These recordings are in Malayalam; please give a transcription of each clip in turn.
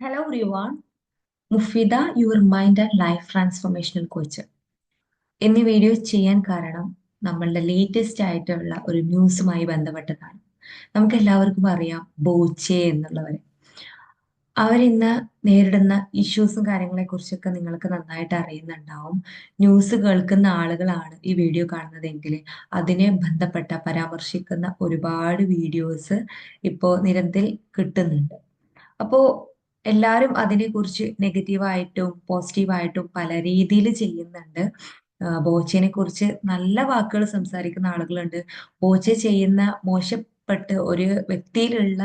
Hello everyone, Mufida your mind and life transformational coach എന്നീ വീഡിയോ ചെയ്യാൻ കാരണം നമ്മളുടെ ലേറ്റസ്റ്റ് ആയിട്ടുള്ള ഒരു ന്യൂസുമായി ബന്ധപ്പെട്ടതാണ്. നമുക്ക് എല്ലാവർക്കും അറിയാം ബോച്ചെ എന്നുള്ളവരെ. അവരിന്ന് നേരിടുന്ന ഇഷ്യൂസും കാര്യങ്ങളെ കുറിച്ചൊക്കെ നിങ്ങൾക്ക് നന്നായിട്ട് അറിയുന്നുണ്ടാവും. ന്യൂസ് കേൾക്കുന്ന ആളുകളാണ് ഈ വീഡിയോ കാണുന്നതെങ്കിൽ അതിനെ ബന്ധപ്പെട്ട പരാമർശിക്കുന്ന ഒരുപാട് വീഡിയോസ് ഇപ്പോൾ നിരന്തരം കിട്ടുന്നുണ്ട്. അപ്പോ എല്ലാവരും അതിനെക്കുറിച്ച് നെഗറ്റീവായിട്ടും പോസിറ്റീവായിട്ടും പല രീതിയിൽ ചെയ്യുന്നുണ്ട്. ബോച്ചയെ കുറിച്ച് നല്ല വാക്കുകൾ സംസാരിക്കുന്ന ആളുകളുണ്ട്. ബോച്ച ചെയ്യുന്ന മോശപ്പെട്ട് ഒരു വ്യക്തിയിലുള്ള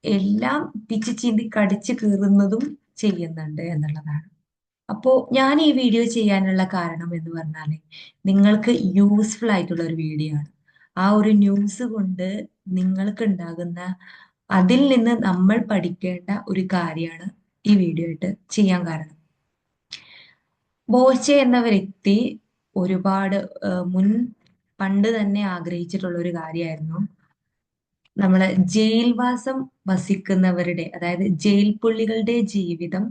എല്ലാം പിച്ചി ചീന്തി കടിച്ചു കീറുന്നതും ചെയ്യുന്നുണ്ട് എന്നുള്ളതാണ്. അപ്പോ ഞാൻ ഈ വീഡിയോ ചെയ്യാനുള്ള കാരണം എന്ന് പറഞ്ഞാല് നിങ്ങൾക്ക് യൂസ്ഫുൾ ആയിട്ടുള്ള ഒരു വീഡിയോ ആണ്. ആ ഒരു ന്യൂസ് കൊണ്ട് നിങ്ങൾക്ക് ഉണ്ടാകുന്ന അതിൽ നിന്ന് നമ്മൾ പഠിക്കേണ്ട ഒരു കാര്യമാണ് ഈ വീഡിയോ ആയിട്ട് ചെയ്യാൻ കാരണം. ബോച്ചെ എന്ന വ്യക്തി ഒരുപാട് മുൻ പണ്ട് തന്നെ ആഗ്രഹിച്ചിട്ടുള്ള ഒരു കാര്യമായിരുന്നു നമ്മളെ ജയിൽവാസം വസിക്കുന്നവരുടെ, അതായത് ജയിൽ പുള്ളികളുടെ ജീവിതം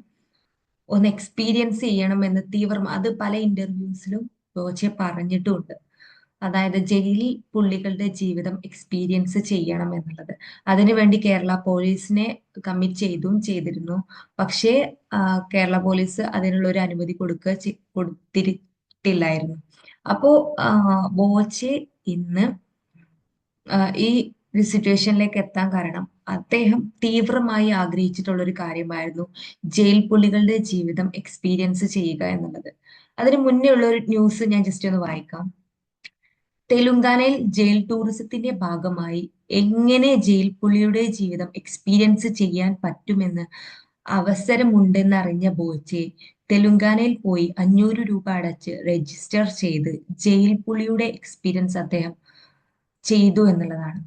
ഒന്ന് എക്സ്പീരിയൻസ് ചെയ്യണമെന്ന് അത് പല ഇന്റർവ്യൂസിലും ബോച്ചെ പറഞ്ഞിട്ടുമുണ്ട്. അതായത് ജയിൽ പുള്ളികളുടെ ജീവിതം എക്സ്പീരിയൻസ് ചെയ്യണം എന്നുള്ളത്. അതിനുവേണ്ടി കേരള പോലീസിനെ കമ്മിറ്റ് ചെയ്തിരുന്നു. പക്ഷേ കേരള പോലീസ് അതിനുള്ള ഒരു അനുമതി കൊടുത്തിട്ടില്ലായിരുന്നു. അപ്പോ ബോച്ചെ ഇന്ന് ഈ ഒരു സിറ്റുവേഷനിലേക്ക് എത്താൻ കാരണം അദ്ദേഹം തീവ്രമായി ആഗ്രഹിച്ചിട്ടുള്ള ഒരു കാര്യമായിരുന്നു ജയിൽ പുള്ളികളുടെ ജീവിതം എക്സ്പീരിയൻസ് ചെയ്യുക എന്നുള്ളത്. അതിന് മുന്നേ ഉള്ള ഒരു ന്യൂസ് ഞാൻ ജസ്റ്റ് ഒന്ന് വായിക്കാം. തെലുങ്കാനയിൽ ജയിൽ ടൂറിസത്തിന്റെ ഭാഗമായി എങ്ങനെ ജയിൽ പുള്ളിയുടെ ജീവിതം എക്സ്പീരിയൻസ് ചെയ്യാൻ പറ്റുമെന്ന് അവസരമുണ്ടെന്നറിഞ്ഞ ബോച്ചെ തെലുങ്കാനയിൽ പോയി 500 രൂപ അടച്ച് രജിസ്റ്റർ ചെയ്ത് ജയിൽ പുള്ളിയുടെ എക്സ്പീരിയൻസ് അദ്ദേഹം ചെയ്തു എന്നുള്ളതാണ്.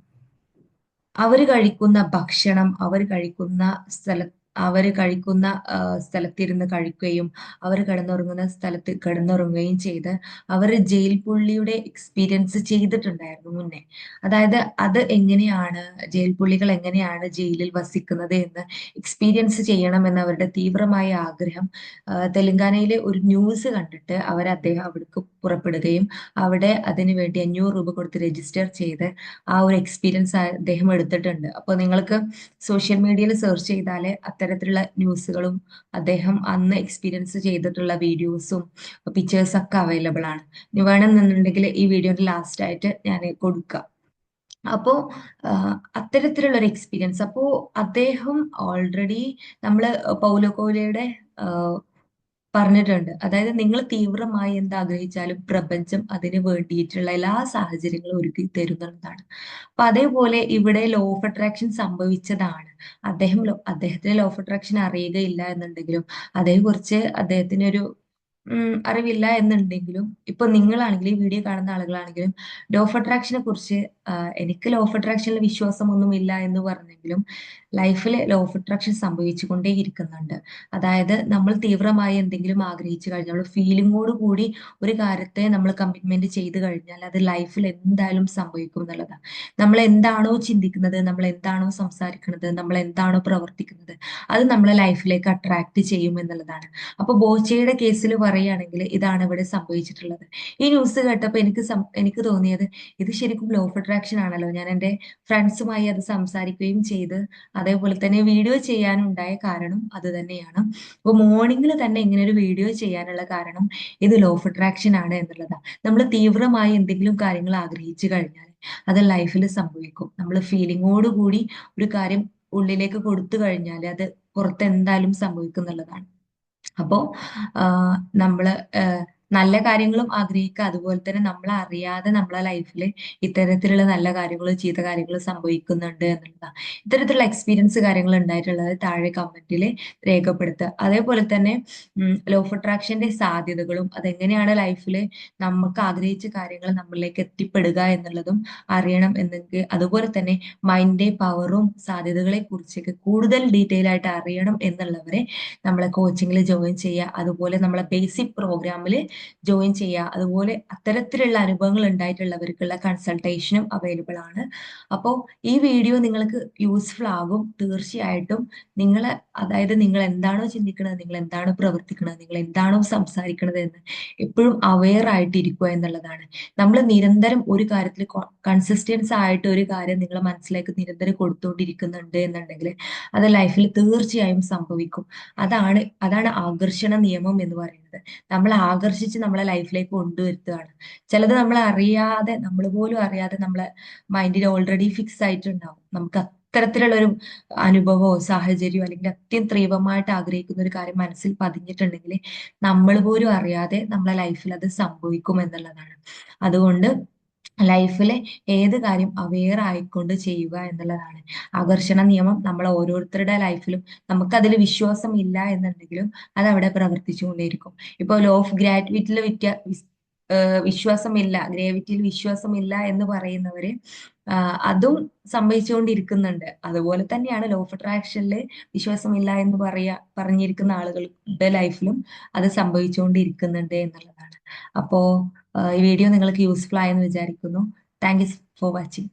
അവര് കഴിക്കുന്ന ഭക്ഷണം, അവര് കഴിക്കുന്ന സ്ഥലത്തിരുന്ന് കഴിക്കുകയും അവർ കിടന്നുറങ്ങുന്ന സ്ഥലത്ത് കിടന്നുറങ്ങുകയും ചെയ്ത് അവർ ജയിൽ പുള്ളിയുടെ എക്സ്പീരിയൻസ് ചെയ്തിട്ടുണ്ടായിരുന്നു മുന്നേ. അതായത് അത് എങ്ങനെയാണ് ജയിൽ പുള്ളികൾ എങ്ങനെയാണ് ജയിലിൽ വസിക്കുന്നത് എന്ന് എക്സ്പീരിയൻസ് ചെയ്യണമെന്ന് അവരുടെ തീവ്രമായ ആഗ്രഹം തെലങ്കാനയിലെ ഒരു ന്യൂസ് കണ്ടിട്ട് അദ്ദേഹം അവിടേക്ക് പുറപ്പെടുകയും അവിടെ അതിനു വേണ്ടി 500 രൂപ കൊടുത്ത് രജിസ്റ്റർ ചെയ്ത് ആ ഒരു എക്സ്പീരിയൻസ് അദ്ദേഹം എടുത്തിട്ടുണ്ട്. അപ്പോൾ നിങ്ങൾക്ക് സോഷ്യൽ മീഡിയയിൽ സെർച്ച് ചെയ്താൽ അത്തരത്തിലുള്ള ന്യൂസുകളും അദ്ദേഹം അന്ന് എക്സ്പീരിയൻസ് ചെയ്തിട്ടുള്ള വീഡിയോസും പിക്ചേഴ്സ് ഒക്കെ അവൈലബിൾ ആണ്. ഇനി വേണമെന്നുണ്ടെങ്കിൽ ഈ വീഡിയോയുടെ ലാസ്റ്റ് ആയിട്ട് ഞാൻ കൊടുക്കാം. അപ്പോ അത്തരത്തിലുള്ള ഒരു എക്സ്പീരിയൻസ്. അപ്പോ അദ്ദേഹം ഓൾറെഡി നമ്മള് പൗലോ കോയിലോയുടെ പറഞ്ഞിട്ടുണ്ട്. അതായത് നിങ്ങൾ തീവ്രമായി എന്താഗ്രഹിച്ചാലും പ്രപഞ്ചം അതിന് വേണ്ടിയിട്ടുള്ള എല്ലാ സാഹചര്യങ്ങളും ഒരുക്കി തരുന്നതാണ്. അപ്പൊ അതേപോലെ ഇവിടെ ലോ ഓഫ് അട്രാക്ഷൻ സംഭവിച്ചതാണ്. അദ്ദേഹത്തിന് ലോ ഓഫ് അട്രാക്ഷൻ അറിയുകയില്ല എന്നുണ്ടെങ്കിലും അതേക്കുറിച്ച് അദ്ദേഹത്തിന് ഒരു അറിവില്ല എന്നുണ്ടെങ്കിലും ഇപ്പൊ നിങ്ങളാണെങ്കിലും ഈ വീഡിയോ കാണുന്ന ആളുകളാണെങ്കിലും ലോ ഓഫ് അട്രാക്ഷനെ കുറിച്ച് എനിക്ക് ലോ ഓഫ് അട്രാക്ഷനിൽ വിശ്വാസമൊന്നുമില്ല എന്ന് പറഞ്ഞെങ്കിലും ലൈഫിൽ ലോ ഓഫ് അട്രാക്ഷൻ സംഭവിച്ചുകൊണ്ടേ ഇരിക്കുന്നുണ്ട്. അതായത് നമ്മൾ തീവ്രമായി എന്തെങ്കിലും ആഗ്രഹിച്ചു കഴിഞ്ഞാൽ ഫീലിങ്ങോട് കൂടി ഒരു കാര്യത്തെ നമ്മൾ കമ്മിറ്റ്മെന്റ് ചെയ്ത് കഴിഞ്ഞാൽ അത് ലൈഫിൽ എന്തായാലും സംഭവിക്കും എന്നുള്ളതാണ്. നമ്മൾ എന്താണോ ചിന്തിക്കുന്നത്, നമ്മൾ എന്താണോ സംസാരിക്കുന്നത്, നമ്മൾ എന്താണോ പ്രവർത്തിക്കുന്നത്, അത് നമ്മളെ ലൈഫിലേക്ക് അട്രാക്ട് ചെയ്യും എന്നുള്ളതാണ്. അപ്പൊ ബോച്ചയുടെ കേസിൽ പറയുകയാണെങ്കിൽ ഇതാണ് ഇവിടെ സംഭവിച്ചിട്ടുള്ളത്. ഈ ന്യൂസ് കേട്ടപ്പോൾ എനിക്ക് തോന്നിയത് ഇത് ശരിക്കും ലോ ഓഫ് അട്രാക്ഷൻ ആണല്ലോ. ഞാൻ എൻ്റെ ഫ്രണ്ട്സുമായി അത് സംസാരിക്കുകയും ചെയ്ത് അതേപോലെ തന്നെ വീഡിയോ ചെയ്യാനുണ്ടായ കാരണം അത് തന്നെയാണ്. അപ്പൊ മോർണിംഗിൽ തന്നെ ഇങ്ങനെ ഒരു വീഡിയോ ചെയ്യാനുള്ള കാരണം ഇത് ലോ ഓഫ് അട്രാക്ഷൻ ആണ് എന്നുള്ളതാണ്. നമ്മൾ തീവ്രമായി എന്തെങ്കിലും കാര്യങ്ങൾ ആഗ്രഹിച്ചു കഴിഞ്ഞാൽ അത് ലൈഫിൽ സംഭവിക്കും. നമ്മൾ ഫീലിങ്ങോട് കൂടി ഒരു കാര്യം ഉള്ളിലേക്ക് കൊടുത്തു കഴിഞ്ഞാൽ അത് പുറത്ത് എന്തായാലും സംഭവിക്കും എന്നുള്ളതാണ്. അപ്പോ നമ്മള് നല്ല കാര്യങ്ങളും ആഗ്രഹിക്കുക, അതുപോലെ തന്നെ നമ്മൾ അറിയാതെ നമ്മളെ ലൈഫിൽ ഇത്തരത്തിലുള്ള നല്ല കാര്യങ്ങളും ചീത്ത കാര്യങ്ങളും സംഭവിക്കുന്നുണ്ട് എന്നുള്ളതാണ്. ഇത്തരത്തിലുള്ള എക്സ്പീരിയൻസ് കാര്യങ്ങൾ ഉണ്ടായിട്ടുള്ളത് താഴെ കമന്റിൽ രേഖപ്പെടുത്തുക. അതേപോലെ തന്നെ ലോ ഓഫ് അട്രാക്ഷന്റെ സാധ്യതകളും അതെങ്ങനെയാണ് ലൈഫിൽ നമുക്ക് ആഗ്രഹിച്ച കാര്യങ്ങൾ നമ്മളിലേക്ക് എത്തിപ്പെടുക എന്നുള്ളതും അറിയണം എന്നെങ്കിൽ, അതുപോലെ തന്നെ മൈൻഡിന്റെ പവറും സാധ്യതകളെ കുറിച്ചൊക്കെ കൂടുതൽ ഡീറ്റെയിൽ ആയിട്ട് അറിയണം എന്നുള്ളവരെ നമ്മളെ കോച്ചിങ്ങിൽ ജോയിൻ ചെയ്യുക. അതുപോലെ നമ്മളെ ബേസിക് പ്രോഗ്രാമിൽ ജോയിൻ ചെയ്യുക. അതുപോലെ അത്തരത്തിലുള്ള അനുഭവങ്ങൾ ഉണ്ടായിട്ടുള്ളവർക്കുള്ള കൺസൾട്ടേഷനും അവൈലബിൾ ആണ്. അപ്പോൾ ഈ വീഡിയോ നിങ്ങൾക്ക് യൂസ്ഫുൾ ആകും തീർച്ചയായിട്ടും. നിങ്ങൾ, അതായത് നിങ്ങൾ എന്താണോ ചിന്തിക്കുന്നത്, നിങ്ങൾ എന്താണോ പ്രവർത്തിക്കുന്നത്, നിങ്ങൾ എന്താണോ സംസാരിക്കുന്നത് എന്ന് എപ്പോഴും അവെയർ ആയിട്ടിരിക്കുക എന്നുള്ളതാണ്. നമ്മൾ നിരന്തരം ഒരു കാര്യത്തിൽ കൺസിസ്റ്റൻസ് ആയിട്ട് ഒരു കാര്യം നിങ്ങളെ മനസ്സിലേക്ക് നിരന്തരം കൊടുത്തുകൊണ്ടിരിക്കുന്നുണ്ട് എന്നുണ്ടെങ്കിൽ അത് ലൈഫിൽ തീർച്ചയായും സംഭവിക്കും. അതാണ് ആകർഷണ നിയമം എന്ന് പറയുന്നത്. നമ്മൾ ആകർഷിച്ച് നമ്മളെ ലൈഫിലേക്ക് കൊണ്ടുവരുത്തുകയാണ്. ചിലത് നമ്മൾ അറിയാതെ, നമ്മൾ പോലും അറിയാതെ നമ്മളെ മൈൻഡിൽ ഓൾറെഡി ഫിക്സ് ആയിട്ടുണ്ടാവും. നമുക്ക് അത്തരത്തിലുള്ള ഒരു അനുഭവമോ സാഹചര്യമോ അല്ലെങ്കിൽ അത്യന്തം തീവ്രമായിട്ട് ആഗ്രഹിക്കുന്ന ഒരു കാര്യം മനസ്സിൽ പതിഞ്ഞിട്ടുണ്ടെങ്കിൽ നമ്മൾ പോലും അറിയാതെ നമ്മളെ ലൈഫിൽ അത് സംഭവിക്കും എന്നുള്ളതാണ്. അതുകൊണ്ട് ലൈഫിലെ ഏത് കാര്യം അവെയർ ആയിക്കൊണ്ട് ചെയ്യുക എന്നുള്ളതാണ്. ആകർഷണ നിയമം നമ്മൾ ഓരോരുത്തരുടെ ലൈഫിലും, നമുക്ക് അതിൽ വിശ്വാസം ഇല്ല എന്നുണ്ടെങ്കിലും അത് അവിടെ പ്രവർത്തിച്ചുകൊണ്ടേയിരിക്കും. ഇപ്പൊ ലോ ഓഫ് ഗ്രാവിറ്റിയിൽ വിശ്വാസമില്ല, ഗ്രാവിറ്റിയിൽ വിശ്വാസമില്ല എന്ന് പറയുന്നവര് അതും സംഭവിച്ചുകൊണ്ടിരിക്കുന്നുണ്ട്. അതുപോലെ തന്നെയാണ് ലോ ഓഫ് അട്രാക്ഷനിൽ വിശ്വാസമില്ല എന്ന് പറഞ്ഞിരിക്കുന്ന ആളുകളുടെ ലൈഫിലും അത് സംഭവിച്ചുകൊണ്ടിരിക്കുന്നുണ്ട് എന്നുള്ളതാണ്. അപ്പോ ഈ വീഡിയോ നിങ്ങൾക്ക് യൂസ്ഫുൾ ആയെന്ന് വിചാരിക്കുന്നു. Thank you for watching.